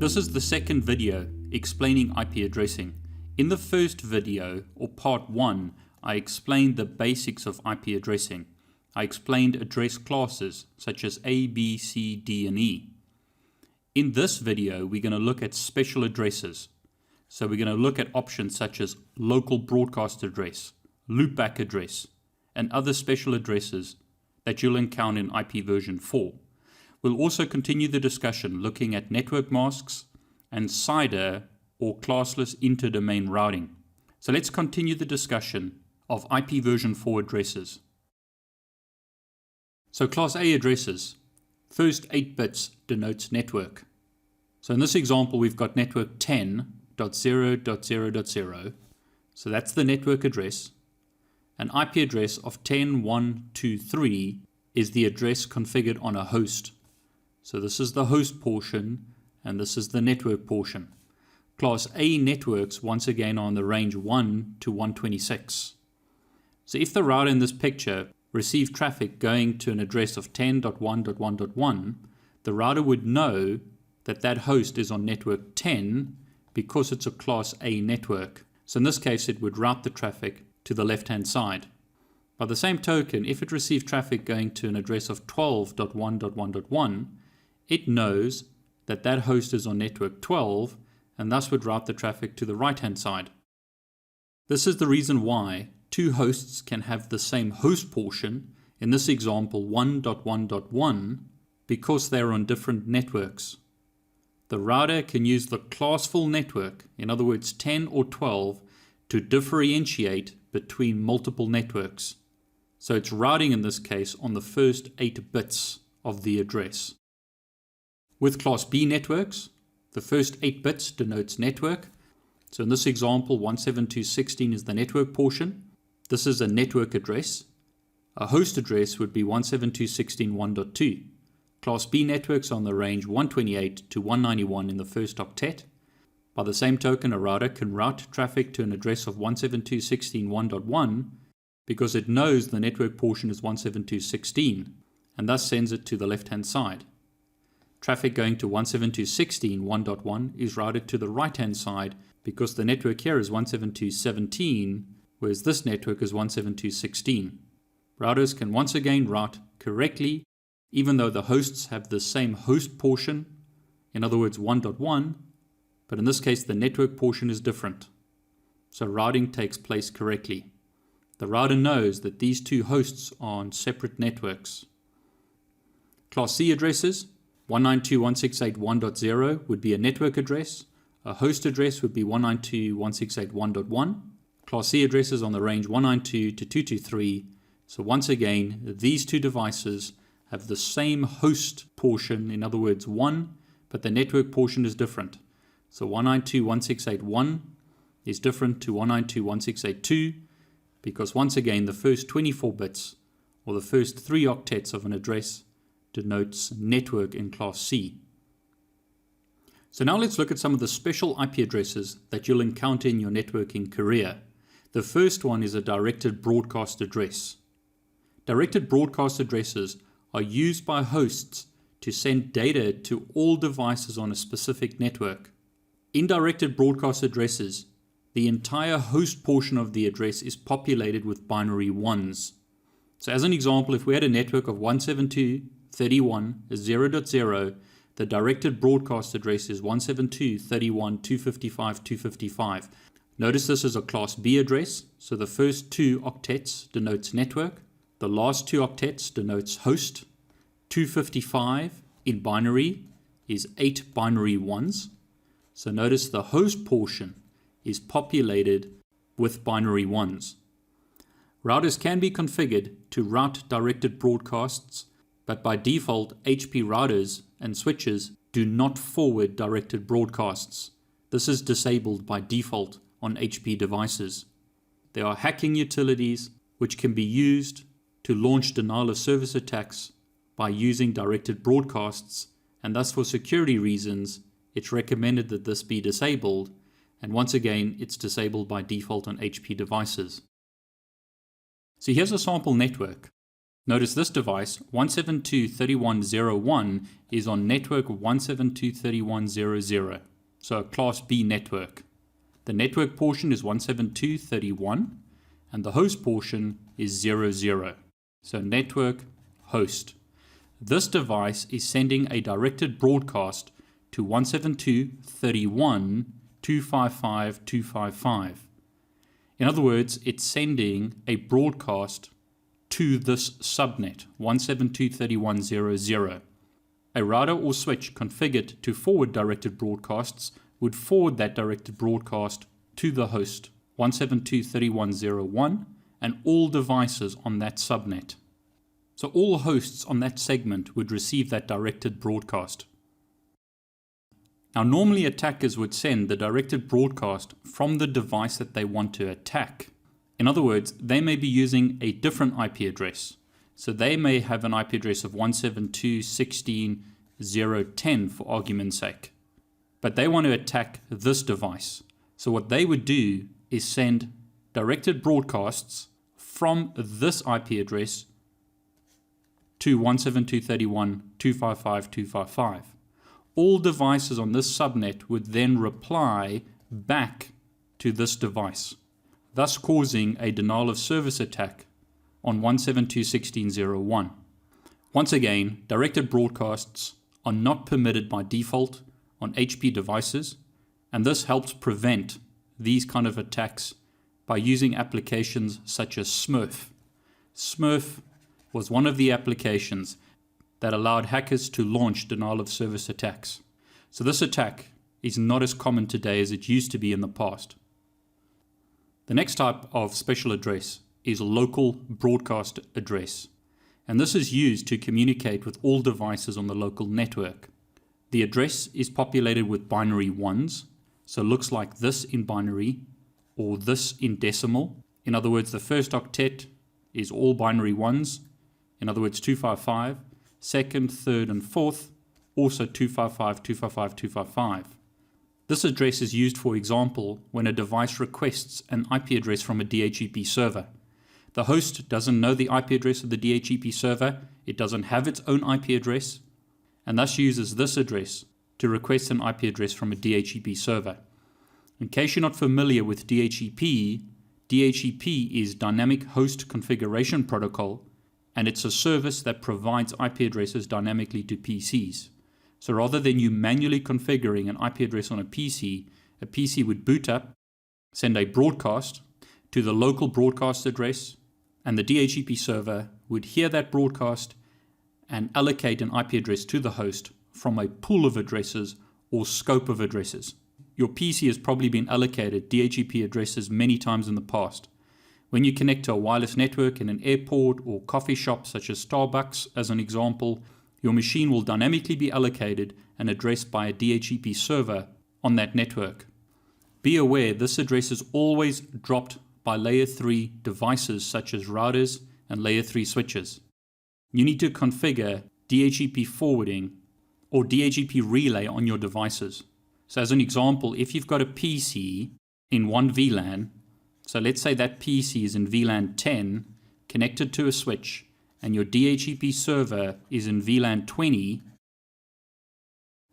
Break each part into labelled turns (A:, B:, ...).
A: This is the second video explaining IP addressing. In the first video, or part 1, I explained the basics of IP addressing. I explained address classes such as A, B, C, D, and E. In this video, we're going to look at special addresses. So we're going to look at options such as local broadcast address, loopback address, and other special addresses that you'll encounter in IP version 4. We'll also continue the discussion looking at network masks and CIDR or classless interdomain routing. So let's continue the discussion of IP version 4 addresses. So class A addresses, first 8 bits denotes network. So in this example we've got network 10.0.0.0. So that's the network address. An IP address of 10.1.2.3 is the address configured on a host. So this is the host portion and this is the network portion. Class A networks once again are on the range 1 to 126. So if the router in this picture received traffic going to an address of 10.1.1.1, the router would know that that host is on network 10 because it's a class A network. So in this case it would route the traffic to the left hand side. By the same token, if it received traffic going to an address of 12.1.1.1, it knows that that host is on network 12 and thus would route the traffic to the right hand side. This is the reason why two hosts can have the same host portion, in this example 1.1.1, because they're on different networks. The router can use the classful network, in other words 10 or 12, to differentiate between multiple networks. So it's routing in this case on the first 8 bits of the address. With class B networks, the first 8 bits denotes network. So in this example 172.16 is the network portion. This is a network address. A host address would be 172.16.1.2. Class B networks are on the range 128 to 191 in the first octet. By the same token, a router can route traffic to an address of 172.16.1.1 because it knows the network portion is 172.16 and thus sends it to the left hand side. Traffic going to 172.16.1.1 is routed to the right hand side because the network here is 172.17, whereas this network is 172.16. Routers can once again route correctly even though the hosts have the same host portion, in other words 1.1, but in this case the network portion is different. So routing takes place correctly. The router knows that these two hosts are on separate networks. Class C addresses, 192.168.1.0 would be a network address. A host address would be 192.168.1.1. Class C addresses on the range 192 to 223. So once again, these two devices have the same host portion, in other words 1, but the network portion is different. So 192.168.1 is different to 192.168.2 because once again the first 24 bits or the first 3 octets of an address denotes network in class C. So now let's look at some of the special IP addresses that you'll encounter in your networking career. The first one is a directed broadcast address. Directed broadcast addresses are used by hosts to send data to all devices on a specific network. In directed broadcast addresses, the entire host portion of the address is populated with binary 1s. So as an example, if we had a network of 172.1.0.0, the directed broadcast address is 172.1.1.255.255. Notice this is a class B address, so the first 2 octets denotes network, the last 2 octets denotes host. 255 in binary is 8 binary 1s. So notice the host portion is populated with binary 1s. Routers can be configured to route directed broadcasts, but by default HP routers and switches do not forward directed broadcasts. This is disabled by default on HP devices. There are hacking utilities which can be used to launch denial of service attacks by using directed broadcasts, and thus for security reasons it's recommended that this be disabled, and once again it's disabled by default on HP devices. So here's a sample network. Notice this device, 172.31.0.1, is on network 172.31.0.0, so a Class B network. The network portion is 172.31, and the host portion is 00. So network, host. This device is sending a directed broadcast to 172.31.255.255. In other words, it's sending a broadcast to this subnet, 172.31.0.0. A router or switch configured to forward directed broadcasts would forward that directed broadcast to the host, 172.31.0.1, and all devices on that subnet. So all hosts on that segment would receive that directed broadcast. Now normally attackers would send the directed broadcast from the device that they want to attack. In other words, they may be using a different IP address. So they may have an IP address of 172.16.0.10 for argument's sake. But they want to attack this device. So what they would do is send directed broadcasts from this IP address to 172.31.255.255. All devices on this subnet would then reply back to this device, thus causing a denial of service attack on 172.16.0.1. Once again, directed broadcasts are not permitted by default on HP devices, and this helps prevent these kind of attacks by using applications such as Smurf. Smurf was one of the applications that allowed hackers to launch denial of service attacks. So this attack is not as common today as it used to be in the past. The next type of special address is local broadcast address, and this is used to communicate with all devices on the local network. The address is populated with binary ones, so it looks like this in binary or this in decimal. In other words, the first octet is all binary ones, in other words 255, second, third and fourth also 255, 255, 255. This address is used, for example, when a device requests an IP address from a DHCP server. The host doesn't know the IP address of the DHCP server, it doesn't have its own IP address, and thus uses this address to request an IP address from a DHCP server. In case you're not familiar with DHCP, DHCP is Dynamic Host Configuration Protocol, and it's a service that provides IP addresses dynamically to PCs. So rather than you manually configuring an IP address on a PC would boot up, send a broadcast to the local broadcast address, and the DHCP server would hear that broadcast and allocate an IP address to the host from a pool of addresses or scope of addresses. Your PC has probably been allocated DHCP addresses many times in the past. When you connect to a wireless network in an airport or coffee shop such as Starbucks as an example, your machine will dynamically be allocated and addressed by a DHCP server on that network. Be aware this address is always dropped by layer 3 devices such as routers and layer 3 switches. You need to configure DHCP forwarding or DHCP relay on your devices. So as an example, if you've got a PC in one VLAN, so let's say that PC is in VLAN 10 connected to a switch, and your DHCP server is in VLAN 20,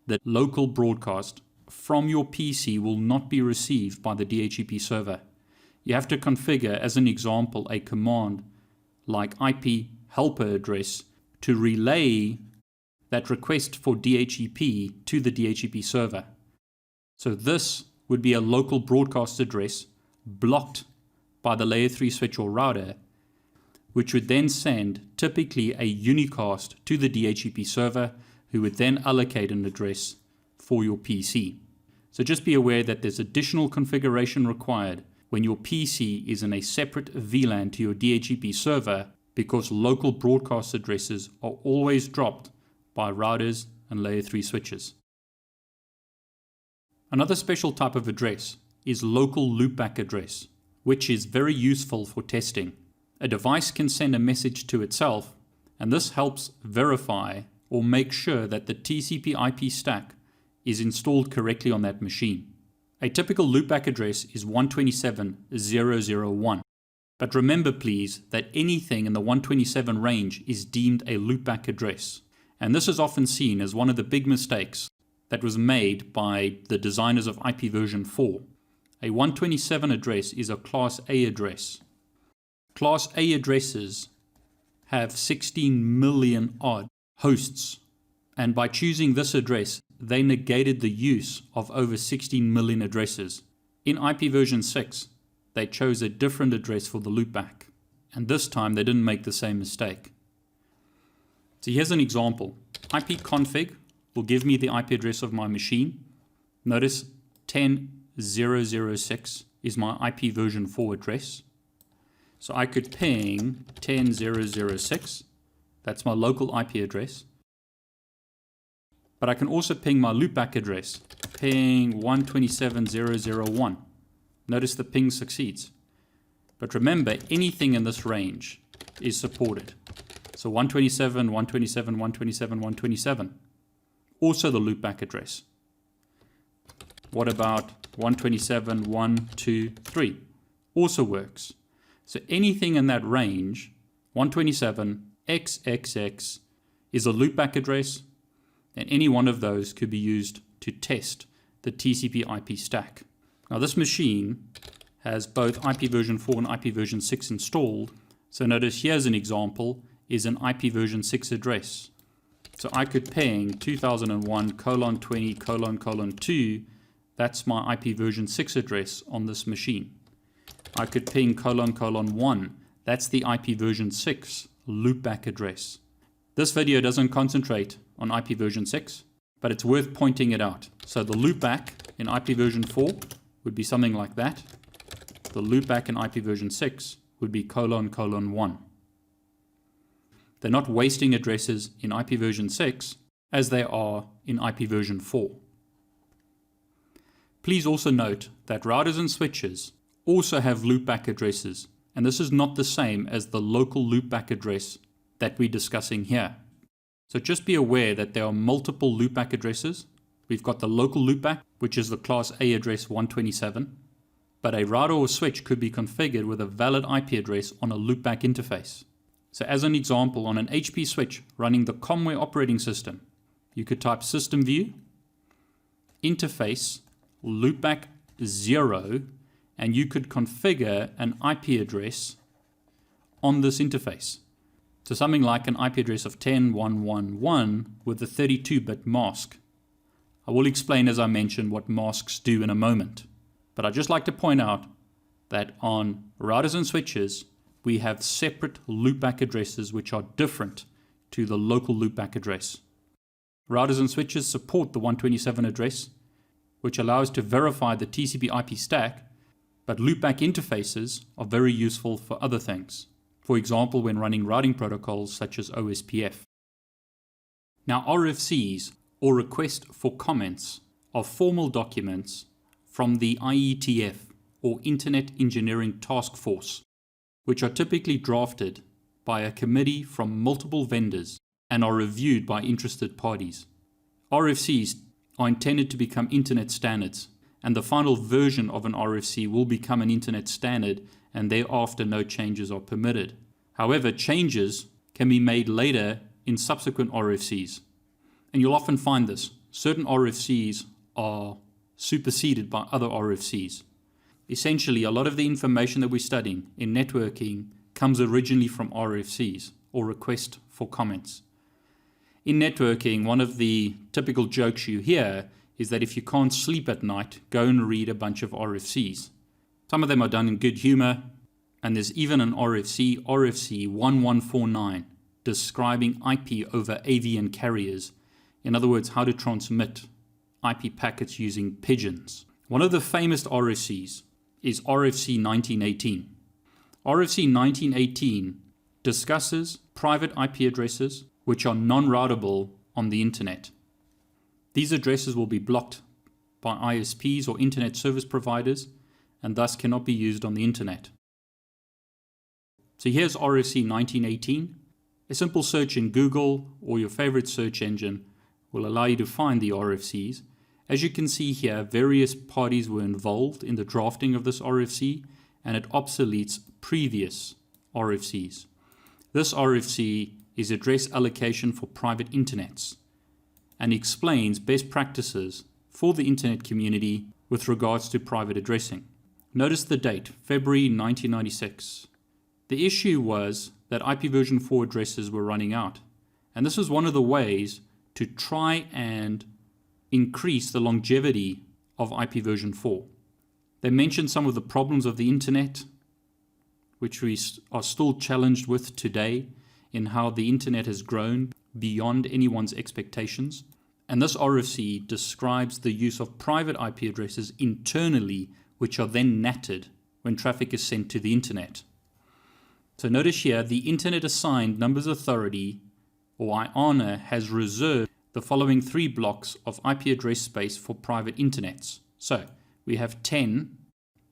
A: the local broadcast from your PC will not be received by the DHCP server. You have to configure, as an example, a command like IP helper address to relay that request for DHCP to the DHCP server. So this would be a local broadcast address blocked by the layer 3 switch or router, which would then send typically a unicast to the DHCP server, who would then allocate an address for your PC. So just be aware that there's additional configuration required when your PC is in a separate VLAN to your DHCP server, because local broadcast addresses are always dropped by routers and layer 3 switches. Another special type of address is local loopback address, which is very useful for testing. A device can send a message to itself, and this helps verify or make sure that the TCP IP stack is installed correctly on that machine. A typical loopback address is 127.0.0.1. But remember please that anything in the 127 range is deemed a loopback address. And this is often seen as one of the big mistakes that was made by the designers of IP version 4. A 127 address is a Class A address. Class A addresses have 16 million odd hosts. And by choosing this address, they negated the use of over 16 million addresses. In IP version 6, they chose a different address for the loopback. And this time they didn't make the same mistake. So here's an example. ipconfig will give me the IP address of my machine. Notice 10.0.0.6 is my IP version 4 address. So I could ping 10.0.0.6. That's my local IP address. But I can also ping my loopback address, ping 127.0.0.1. Notice the ping succeeds. But remember, anything in this range is supported. So 127, 127, 127, 127. Also the loopback address. What about 127, 1, 2, 3? Also works. So anything in that range, 127, XXX, is a loopback address, and any one of those could be used to test the TCP IP stack. Now this machine has both IP version 4 and IP version 6 installed. So notice here's an example, is an IP version 6 address. So I could ping 2001:20::2. That's my IP version 6 address on this machine. I could ping ::1. That's the IP version 6 loopback address. This video doesn't concentrate on IP version 6, but it's worth pointing it out. So the loopback in IP version 4 would be something like that. The loopback in IP version 6 would be ::1. They're not wasting addresses in IP version 6 as they are in IP version 4. Please also note that routers and switches also have loopback addresses, and this is not the same as the local loopback address that we're discussing here. So just be aware that there are multiple loopback addresses. We've got the local loopback, which is the Class A address 127, but a router or switch could be configured with a valid IP address on a loopback interface. So as an example, on an HP switch running the Comware operating system, you could type system view, interface, loopback 0, and you could configure an IP address on this interface. So something like an IP address of 10.1.1.1 with a 32-bit mask. I will explain, as I mentioned, what masks do in a moment. But I'd just like to point out that on routers and switches, we have separate loopback addresses which are different to the local loopback address. Routers and switches support the 127 address, which allows to verify the TCP IP stack, but loopback interfaces are very useful for other things. For example, when running routing protocols such as OSPF. Now RFCs, or request for comments, are formal documents from the IETF, or Internet Engineering Task Force, which are typically drafted by a committee from multiple vendors and are reviewed by interested parties. RFCs are intended to become internet standards, and the final version of an RFC will become an internet standard, and thereafter no changes are permitted. However, changes can be made later in subsequent RFCs, and you'll often find this. Certain RFCs are superseded by other RFCs. Essentially, a lot of the information that we're studying in networking comes originally from RFCs, or request for comments. In networking, one of the typical jokes you hear is that if you can't sleep at night, go and read a bunch of RFCs. Some of them are done in good humor, and there's even an RFC 1149, describing IP over AVN carriers. In other words, how to transmit IP packets using pigeons. One of the famous RFCs is RFC 1918. RFC 1918 discusses private IP addresses which are non-routable on the internet. These addresses will be blocked by ISPs or internet service providers and thus cannot be used on the internet. So here's RFC 1918. A simple search in Google or your favorite search engine will allow you to find the RFCs. As you can see here, various parties were involved in the drafting of this RFC, and it obsoletes previous RFCs. This RFC is address allocation for private internets and explains best practices for the internet community with regards to private addressing. Notice the date, February 1996. The issue was that IPv4 addresses were running out, and this was one of the ways to try and increase the longevity of IPv4. They mentioned some of the problems of the internet, which we are still challenged with today, in how the internet has grown beyond anyone's expectations. And this RFC describes the use of private IP addresses internally, which are then natted when traffic is sent to the internet. So notice here, the Internet Assigned Numbers Authority, or IANA, has reserved the following 3 blocks of IP address space for private internets. So we have 10,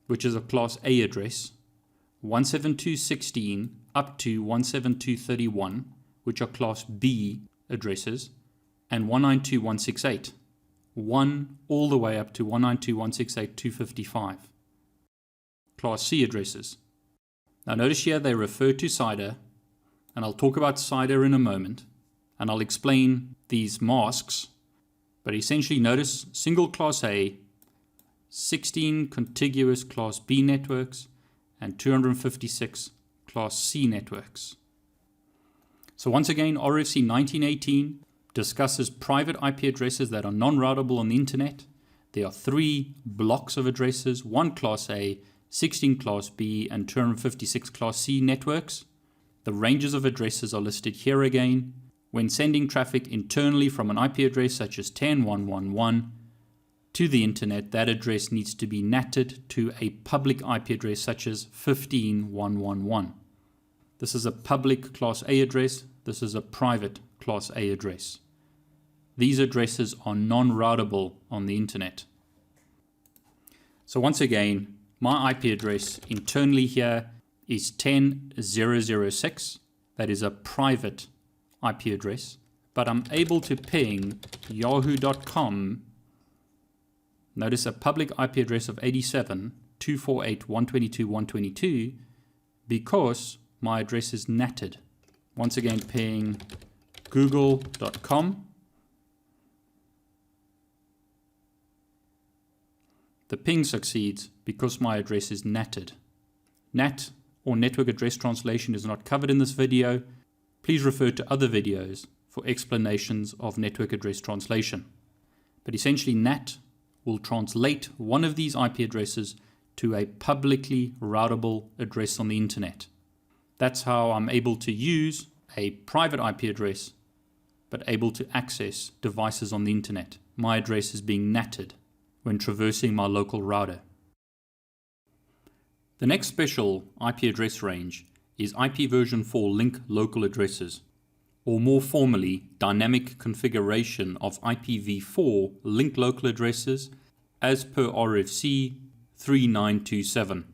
A: which is a Class A address, 172.16 up to 172.31, which are Class B addresses, and 192.168, 1 all the way up to 192.168.255, Class C addresses. Now notice here they refer to CIDR, and I'll talk about CIDR in a moment, and I'll explain these masks, but essentially notice single Class A, 16 contiguous Class B networks, and 256 Class C networks. So once again, RFC 1918 discusses private IP addresses that are non-routable on the internet. There are 3 blocks of addresses, 1 Class A, 16 Class B, and 256 Class C networks. The ranges of addresses are listed here again. When sending traffic internally from an IP address such as 10.1.1.1 to the internet, that address needs to be natted to a public IP address such as 15.1.1.1. This is a public Class A address. This is a private Class A address. These addresses are non-routable on the internet. So once again, my IP address internally here is 10.0.0.6. That is a private IP address, but I'm able to ping yahoo.com. Notice a public IP address of 87.248.122.122 because my address is natted. Once again, ping google.com. The ping succeeds because my address is natted. NAT, or network address translation, is not covered in this video. Please refer to other videos for explanations of network address translation. But essentially, NAT will translate one of these IP addresses to a publicly routable address on the internet. That's how I'm able to use a private IP address, but able to access devices on the internet. My address is being natted when traversing my local router. The next special IP address range is IPv4 link local addresses, or more formally, dynamic configuration of IPv4 link local addresses as per RFC 3927.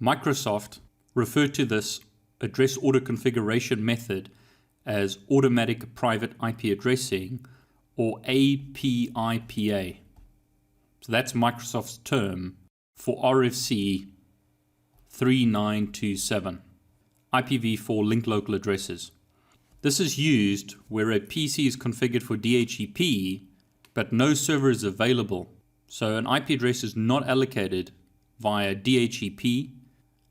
A: Microsoft referred to this address order configuration method as automatic private IP addressing, or APIPA. So that's Microsoft's term for RFC 3927. IPv4 link local addresses. This is used where a PC is configured for DHCP, but no server is available. So an IP address is not allocated via DHCP,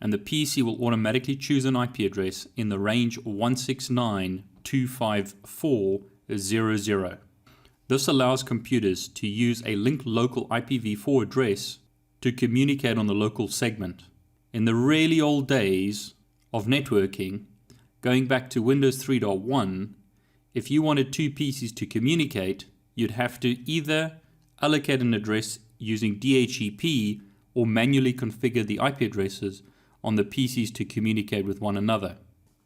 A: and the PC will automatically choose an IP address in the range 169.254.0.0. This allows computers to use a link local IPv4 address to communicate on the local segment. In the really old days of networking, going back to Windows 3.1, if you wanted 2 PCs to communicate, you'd have to either allocate an address using DHCP or manually configure the IP addresses on the PCs to communicate with one another.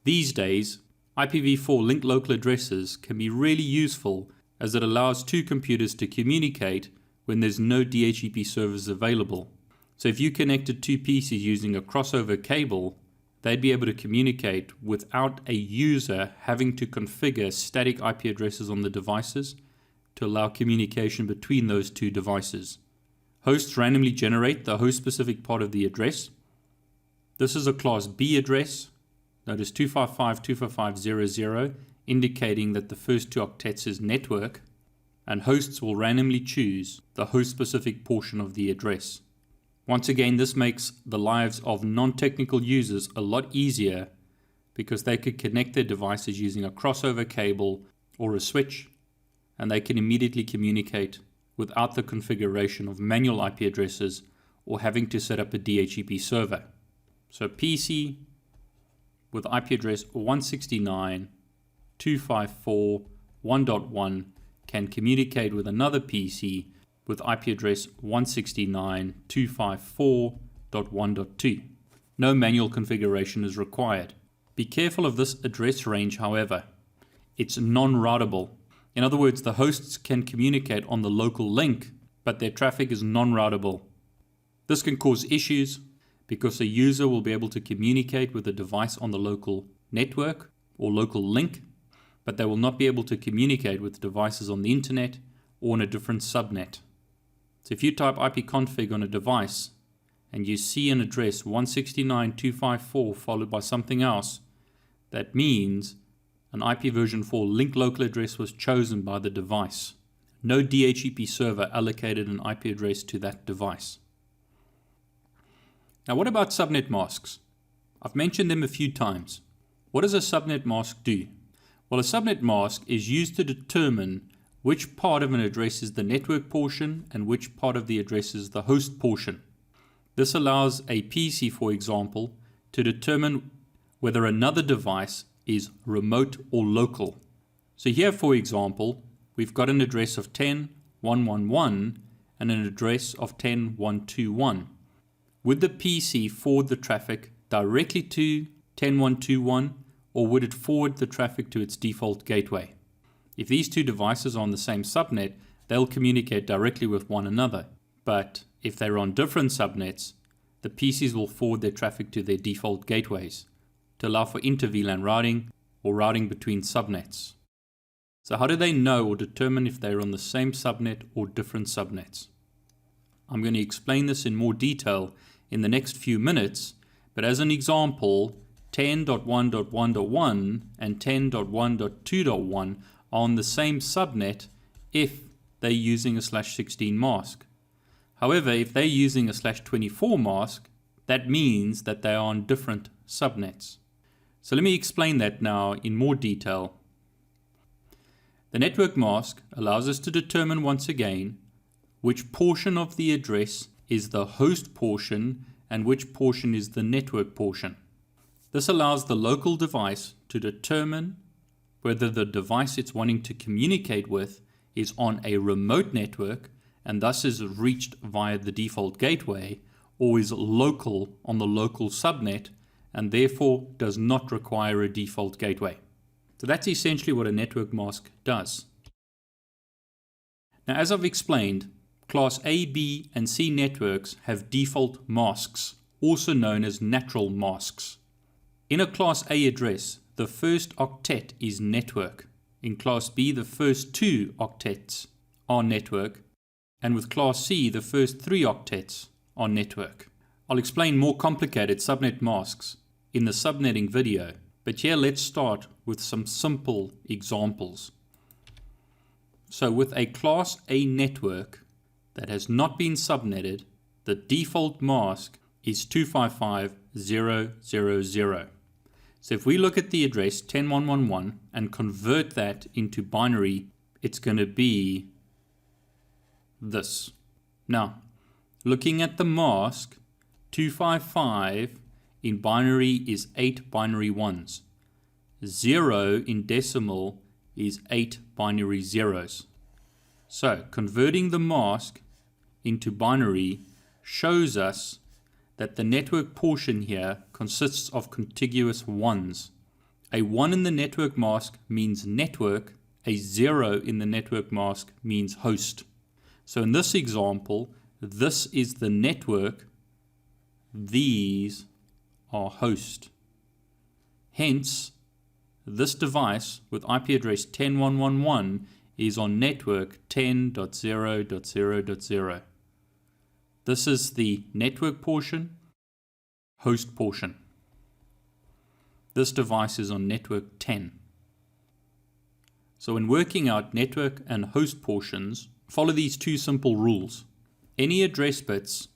A: These days, IPv4 link local addresses can be really useful as it allows 2 computers to communicate when there's no DHCP servers available. So if you connected 2 PCs using a crossover cable, they'd be able to communicate without a user having to configure static IP addresses on the devices to allow communication between those 2 devices. Hosts randomly generate the host-specific part of the address, This is a class B address. Notice 255.255.0.0, indicating that the first 2 octets is network, and hosts will randomly choose the host-specific portion of the address. Once again, this makes the lives of non-technical users a lot easier because they could connect their devices using a crossover cable or a switch, and they can immediately communicate without the configuration of manual IP addresses or having to set up a DHCP server. So PC with IP address 169.254.1.1 can communicate with another PC with IP address 169.254.1.2. No manual configuration is required. Be careful of this address range, however. It's non-routable. In other words, the hosts can communicate on the local link, but their traffic is non-routable. This can cause issues because a user will be able to communicate with a device on the local network or local link, but they will not be able to communicate with devices on the internet or on a different subnet. So if you type ipconfig on a device and you see an address 169.254 followed by something else, that means an IP version 4 link local address was chosen by the device. No DHCP server allocated an IP address to that device. Now, what about subnet masks? I've mentioned them a few times. What does a subnet mask do? Well, a subnet mask is used to determine which part of an address is the network portion and which part of the address is the host portion. This allows a PC, for example, to determine whether another device is remote or local. So here, for example, we've got an address of 10.1.1.1 and an address of 10.1.2.1. Would the PC forward the traffic directly to 10.1.2.1, or would it forward the traffic to its default gateway? If these 2 devices are on the same subnet, they'll communicate directly with one another. But if they're on different subnets, the PCs will forward their traffic to their default gateways to allow for inter-VLAN routing or routing between subnets. So how do they know or determine if they're on the same subnet or different subnets? I'm going to explain this in more detail in the next few minutes, but as an example, 10.1.1.1 and 10.1.2.1 are on the same subnet if they're using a /16 mask. However, if they're using a /24 mask, that means that they are on different subnets. So let me explain that now in more detail. The network mask allows us to determine once again which portion of the address is the host portion and which portion is the network portion. This allows the local device to determine whether the device it's wanting to communicate with is on a remote network and thus is reached via the default gateway, or is local on the local subnet and therefore does not require a default gateway. So that's essentially what a network mask does. Now, as I've explained, Class A, B, and C networks have default masks, also known as natural masks. In a Class A address, the first octet is network. In Class B, the first 2 octets are network. And with Class C, the first 3 octets are network. I'll explain more complicated subnet masks in the subnetting video, but here let's start with some simple examples. So with a Class A network that has not been subnetted, the default mask is 255.0.0.0. So if we look at the address 10.1.1.1 and convert that into binary, it's going to be this. Now, looking at the mask, 255 in binary is 8 binary ones. 0 in decimal is 8 binary zeros. So, converting the mask into binary shows us that the network portion here consists of contiguous ones. A 1 in the network mask means network, a 0 in the network mask means host. So in this example, this is the network, these are host. Hence, this device with IP address 10.1.1.1 is on network 10.0.0.0. This is the network portion, host portion. This device is on network 10. So when working out network and host portions, follow these two simple rules. Any address bits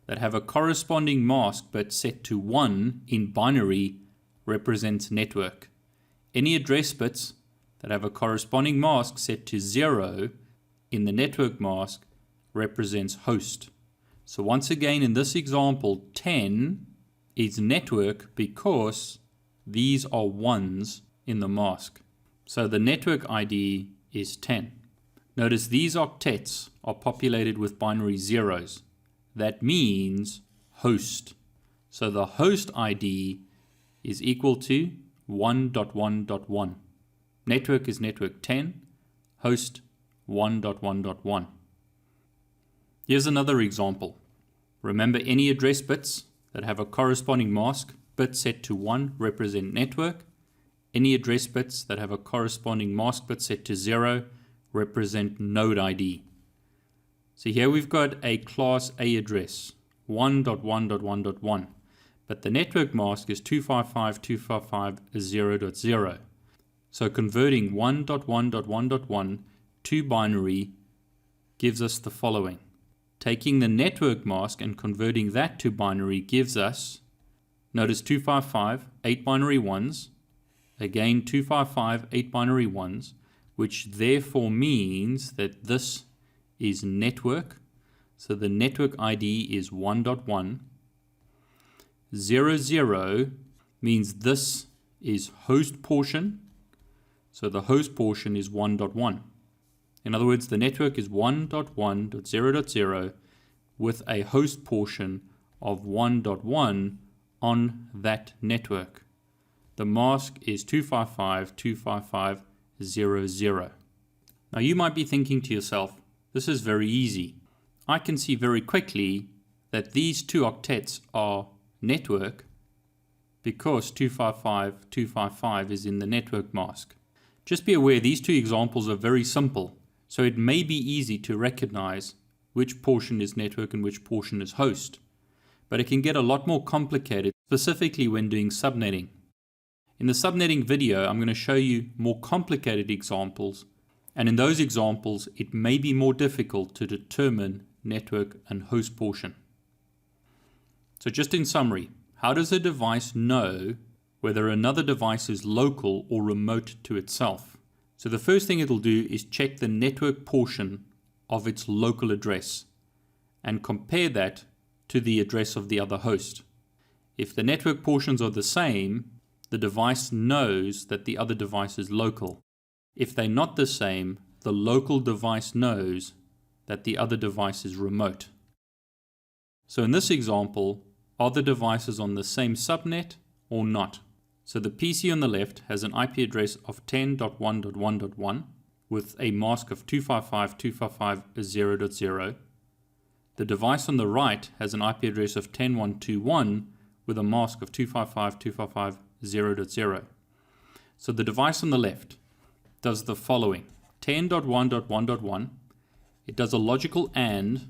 A: that have a corresponding mask bit set to 1 in binary represents network. Any address bits that have a corresponding mask set to 0 in the network mask represents host. So once again, in this example, 10 is network because these are 1s in the mask. So the network ID is 10. Notice these octets are populated with binary zeros. That means host. So the host ID is equal to 1.1.1. Network is network 10, host 1.1.1. Here's another example. Remember, any address bits that have a corresponding mask bit set to 1 represent network. Any address bits that have a corresponding mask bit set to 0 represent node ID. So here we've got a class A address, 1.1.1.1, but the network mask is 255.255.0.0. So converting 1.1.1.1 to binary gives us the following. Taking the network mask and converting that to binary gives us, notice 255, 8 binary 1s, again 255, 8 binary 1s, which therefore means that this is network. So the network ID is 1.1. 00 means this is host portion. So the host portion is 1.1. In other words, the network is 1.1.0.0 with a host portion of 1.1 on that network. The mask is 255.255.0.0. Now you might be thinking to yourself, this is very easy. I can see very quickly that these two octets are network because 255.255 is in the network mask. Just be aware these two examples are very simple, so it may be easy to recognize which portion is network and which portion is host. But it can get a lot more complicated, specifically when doing subnetting. In the subnetting video, I'm going to show you more complicated examples, and in those examples, it may be more difficult to determine network and host portion. So just in summary, how does a device know whether another device is local or remote to itself? So the first thing it'll do is check the network portion of its local address and compare that to the address of the other host. If the network portions are the same, the device knows that the other device is local. If they're not the same, the local device knows that the other device is remote. So in this example, are the devices on the same subnet or not? So the PC on the left has an IP address of 10.1.1.1 with a mask of 255.255.0.0. The device on the right has an IP address of 10.1.2.1 with a mask of 255.255.0.0. So the device on the left does the following. 10.1.1.1, it does a logical AND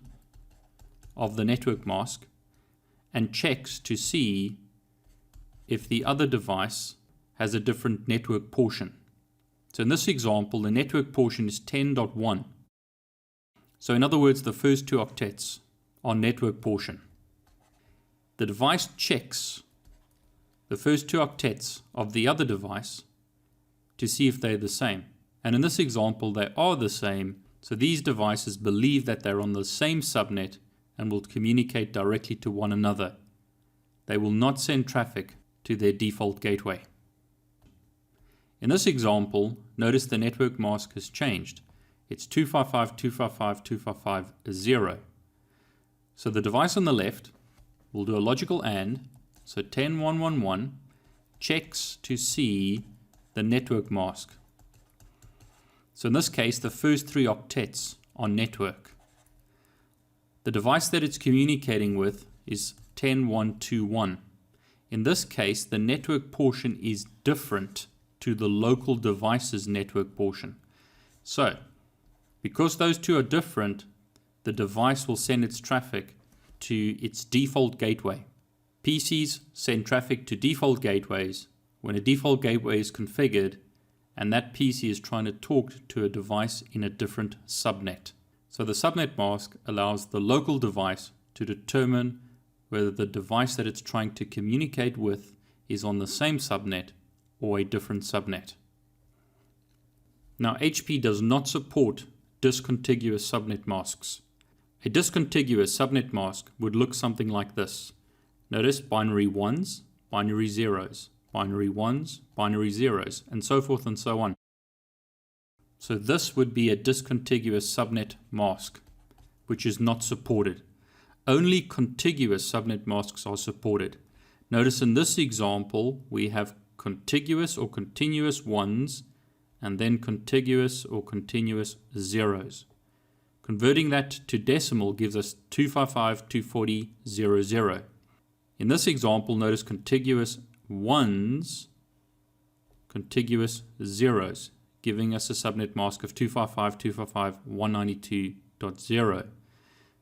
A: of the network mask and checks to see if the other device has a different network portion. So in this example, the network portion is 10.1. So in other words, the first two octets are network portion. The device checks the first two octets of the other device to see if they're the same. And in this example, they are the same. So these devices believe that they're on the same subnet and will communicate directly to one another. They will not send traffic to their default gateway. In this example, notice the network mask has changed. It's 255.255.255.0. So the device on the left will do a logical AND. So 10.1.1.1 checks to see the network mask. So in this case, the first three octets are network. The device that it's communicating with is 10.1.2.1. In this case, the network portion is different to the local device's network portion. So, because those two are different, the device will send its traffic to its default gateway. PCs send traffic to default gateways when a default gateway is configured and that PC is trying to talk to a device in a different subnet. So the subnet mask allows the local device to determine whether the device that it's trying to communicate with is on the same subnet or a different subnet. Now, HP does not support discontiguous subnet masks. A discontiguous subnet mask would look something like this. Notice binary 1s, binary 0s, binary 1s, binary 0s, and so forth and so on. So this would be a discontiguous subnet mask, which is not supported. Only contiguous subnet masks are supported. Notice in this example, we have contiguous or continuous 1s, and then contiguous or continuous 0s. Converting that to decimal gives us 255.240.00. In this example, notice contiguous 1s, contiguous 0s, giving us a subnet mask of 255.255.192.0.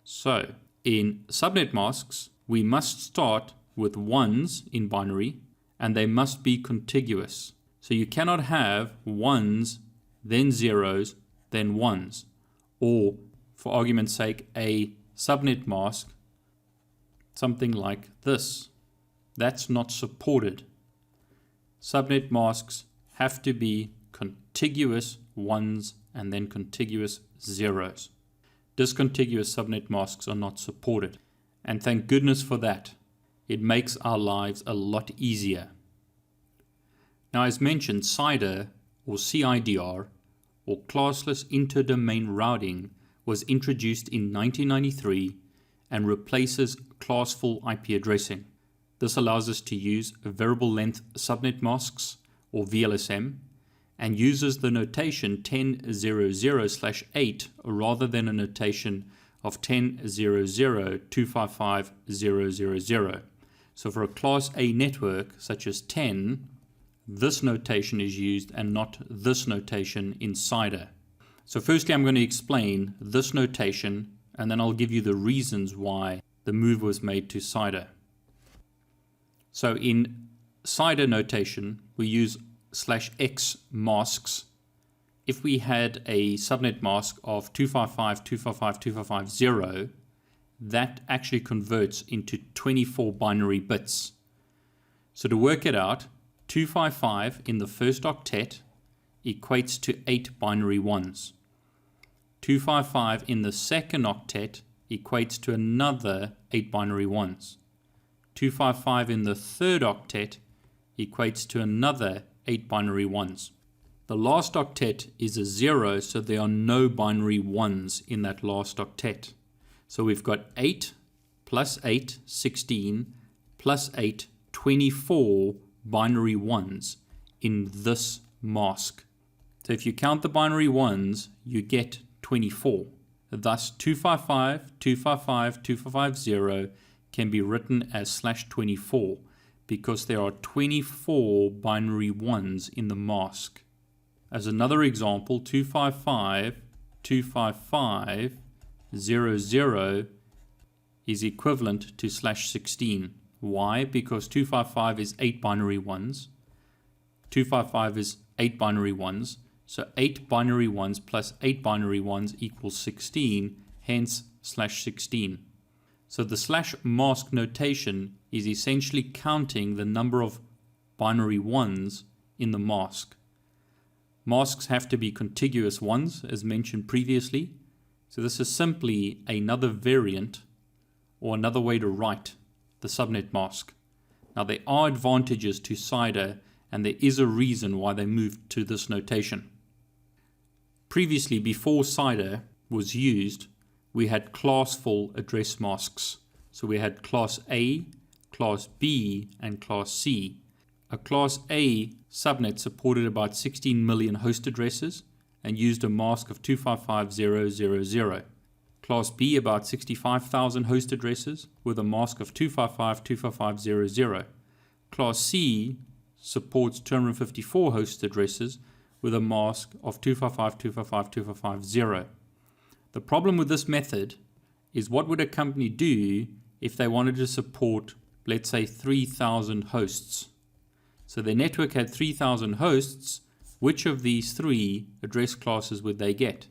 A: So, in subnet masks, we must start with 1s in binary, and they must be contiguous. So you cannot have 1s, then 0s, then 1s. Or, for argument's sake, a subnet mask, something like this. That's not supported. Subnet masks have to be contiguous 1s and then contiguous 0s. Discontiguous subnet masks are not supported. And thank goodness for that. It makes our lives a lot easier. Now, as mentioned, CIDR or CIDR or classless interdomain routing was introduced in 1993 and replaces classful IP addressing. This allows us to use variable length subnet masks or VLSM and uses the notation 10.00/8 rather than a notation of 10.00/255.000. So for a class A network such as 10, this notation is used and not this notation in CIDR. So firstly, I'm going to explain this notation and then I'll give you the reasons why the move was made to CIDR. So in CIDR notation, we use /x masks. If we had a subnet mask of 255.255.255.0, that actually converts into 24 binary bits. So to work it out, 255 in the first octet equates to 8 binary 1s. 255 in the second octet equates to another 8 binary 1s. 255 in the third octet equates to another 8 binary 1s. The last octet is a 0, so there are no binary 1s in that last octet. So we've got 8 plus 8, 16, plus 8, 24 binary 1s in this mask. So if you count the binary 1s, you get 24. Thus 255.255.255.0 can be written as /24 because there are 24 binary 1s in the mask. As another example, 255.255.000 is equivalent to /16. Why? Because 255 is 8 binary 1s. 255 is 8 binary 1s. So 8 binary 1s plus 8 binary 1s equals 16, hence /16. So the /mask notation is essentially counting the number of binary 1s in the mask. Masks have to be contiguous 1s, as mentioned previously. So this is simply another variant or another way to write the subnet mask. Now there are advantages to CIDR and there is a reason why they moved to this notation. Previously, before CIDR was used, we had classful address masks. So we had class A, class B, and class C. A class A subnet supported about 16 million host addresses and used a mask of 255.000. Class B about 65,000 host addresses with a mask of 255.255.000. Class C supports 254 host addresses with a mask of 255.255.255.0. The problem with this method is what would a company do if they wanted to support, let's say 3,000 hosts. So their network had 3,000 hosts. Which of these three address classes would they get?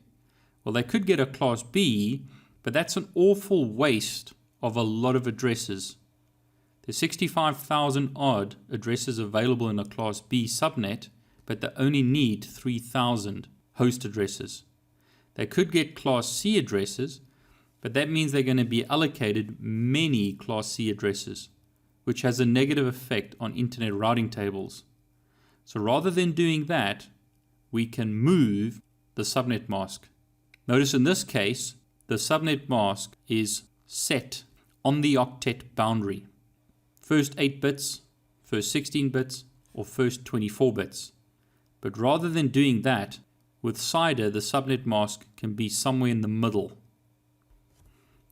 A: Well, they could get a class B, but that's an awful waste of a lot of addresses. There's 65,000 odd addresses available in a class B subnet, but they only need 3,000 host addresses. They could get class C addresses, but that means they're going to be allocated many class C addresses, which has a negative effect on internet routing tables. So rather than doing that, we can move the subnet mask. Notice in this case, the subnet mask is set on the octet boundary. First 8 bits, first 16 bits, or first 24 bits. But rather than doing that, with CIDR, the subnet mask can be somewhere in the middle.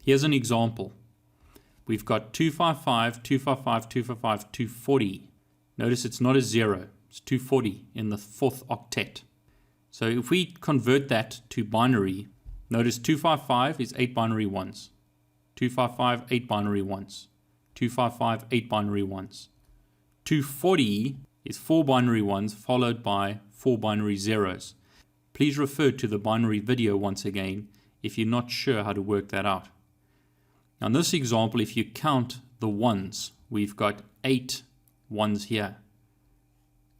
A: Here's an example. We've got 255, 255, 255, 240. Notice it's not a 0. It's 240 in the 4th octet. So if we convert that to binary, notice 255 is 8 binary ones. 255, 8 binary ones. 255, 8 binary ones. 240 is 4 binary ones followed by 4 binary zeros. Please refer to the binary video once again if you're not sure how to work that out. Now in this example, if you count the ones, we've got 8 ones here.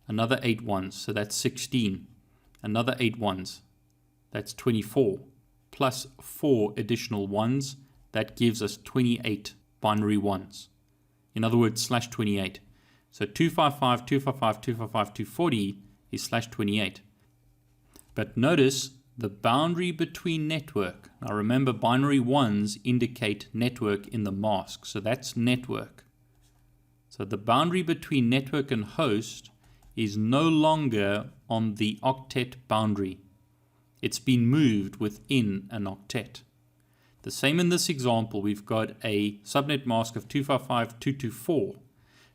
A: Another 8 ones, so that's 16. Another 8 ones, that's 24. Plus 4 additional ones, that gives us 28 binary ones. In other words, slash 28. So 255, 255, 255, 240 is slash 28. But notice the boundary between network. Now remember, binary ones indicate network in the mask, so that's network. So the boundary between network and host is no longer on the octet boundary. It's been moved within an octet. The same in this example, we've got a subnet mask of 255, 224.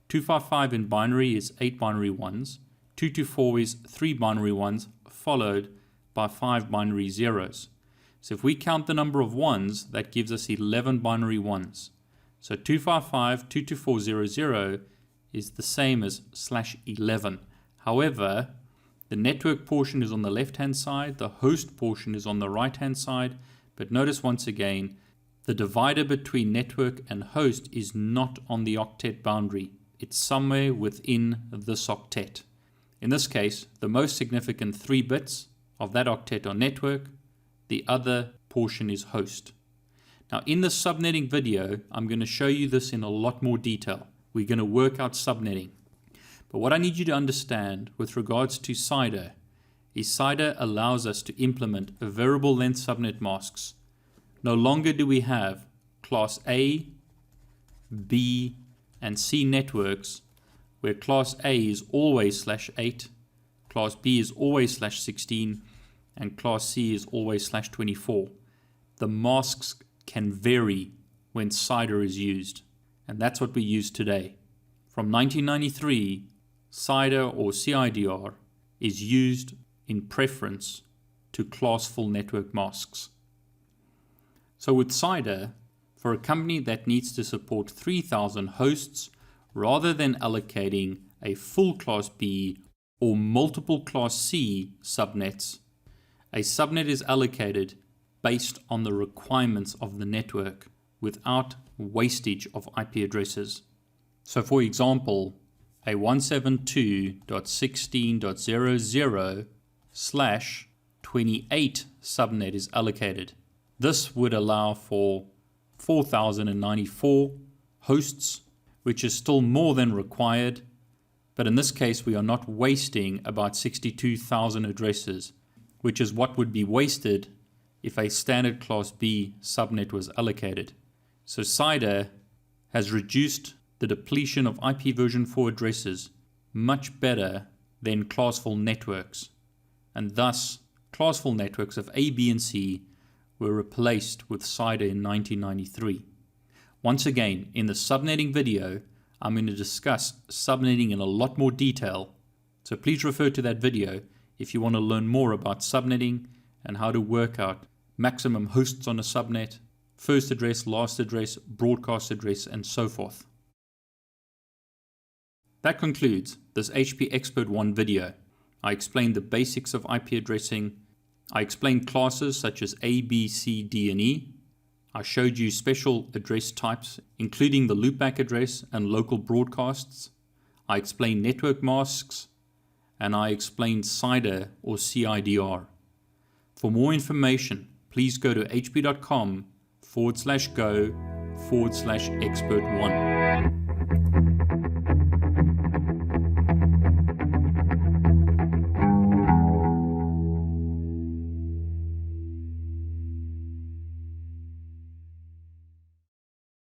A: 255 in binary is 8 binary ones. 224 is 3 binary ones followed by 5 binary zeros. So if we count the number of ones, that gives us 11 binary ones. So 255, 22400 is the same as slash 11. However, the network portion is on the left-hand side, the host portion is on the right-hand side, but notice once again, the divider between network and host is not on the octet boundary. It's somewhere within this octet. In this case, the most significant 3 bits of that octet are network, the other portion is host. Now in the subnetting video, I'm going to show you this in a lot more detail. We're going to work out subnetting. But what I need you to understand with regards to CIDR is CIDR allows us to implement a variable length subnet masks. No longer do we have class A, B, and C networks where class A is always /8, class B is always /16, and class C is always /24. The masks can vary when CIDR is used, and that's what we use today. From 1993, CIDR or CIDR is used in preference to classful network masks. So with CIDR, for a company that needs to support 3,000 hosts, rather than allocating a full class B or multiple class C subnets, a subnet is allocated based on the requirements of the network without wastage of IP addresses. So for example, a 172.16.00/28 subnet is allocated. This would allow for 4,094 hosts, which is still more than required, but in this case we are not wasting about 62,000 addresses, which is what would be wasted if a standard class B subnet was allocated. So CIDR has reduced the depletion of IP version 4 addresses much better than classful networks, and thus classful networks of A, B, and C were replaced with CIDR in 1993. Once again, in the subnetting video, I'm going to discuss subnetting in a lot more detail, so please refer to that video if you want to learn more about subnetting and how to work out maximum hosts on a subnet, first address, last address, broadcast address, and so forth. That concludes this HP Expert 1 video. I explained the basics of IP addressing. I explained classes such as A, B, C, D, and E. I showed you special address types, including the loopback address and local broadcasts. I explained network masks, and I explained CIDR or CIDR. For more information, please go to hp.com/go/expert1.